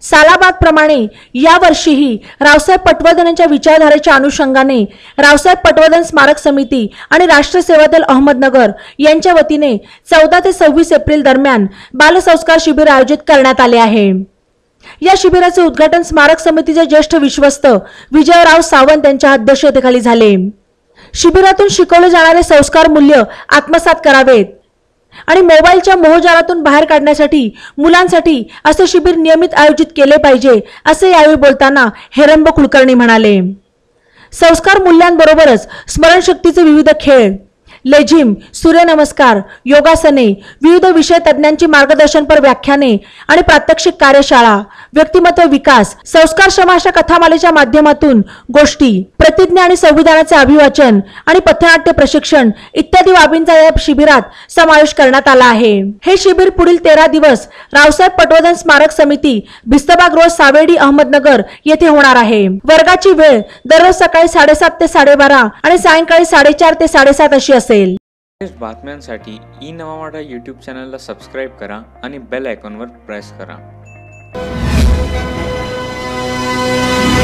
सालाबाद प्रमाणे यावर्षीही रावसाहेब पटवर्धन यांच्या विचारधारेच्या अनुषंगाने रावसाहेब पटवर्धन स्मारक समिती आणि राष्ट्र सेवा दल अहमदनगर यांच्या वतीने 14 ते 26 एप्रिल दरम्यान बालसंस्कार शिबिर आयोजित करण्यात आले आहे। या शिबिराचे उद्घाटन स्मारक समितीचे ज्येष्ठ विश्वस्त विजयराव सावंत यांच्या अध्यक्षतेखाली झाले। शिबिरातून शिकवले जाणारे संस्कार मूल्य आत्मसात करावेत आणि मोबाईलच्या मोहजाळातून बाहेर काढण्यासाठी मुलांसाठी असे शिबिर नियमित आयोजित केले पाहिजे असे यावेळी बोलताना हेरंब कुलकर्णी म्हणाले। संस्कार मूल्यांबरोबरच स्मरणशक्तीचे विविध खेळ, लेझिम, सूर्यनमस्कार, योगासने, विविध विषय तज्ञांची मार्गदर्शनपर व्याख्याने आणि प्रात्यक्षिक कार्यशाळा, व्यक्तिमत्व विकास, संस्कारक्षम अशा कथामालेच्या माध्यमातून गोष्टी, प्रतिज्ञा आणि संविधानाचे अभिवाचन आणि पथनाट्य प्रशिक्षण इत्यादी बाबींचा या शिबिरात समावेश करण्यात आला आहे। हे शिबिर पुढील 13 दिवस रावसाहेब पटवर्धन स्मारक समिती, भिस्तबाग रोड, सावेडी, अहमदनगर येथे होणार आहे। वर्गाची वेळ दररोज सकाळी 7:30 ते 12:30 आणि सायंकाळी 4:30 ते 7:30 अशी असेल। बातम्यांसाठी ई नवा मराठा यूट्यूब चॅनलला सबस्क्राईब करा आणि बेल आयकॉनवर प्रेस करा।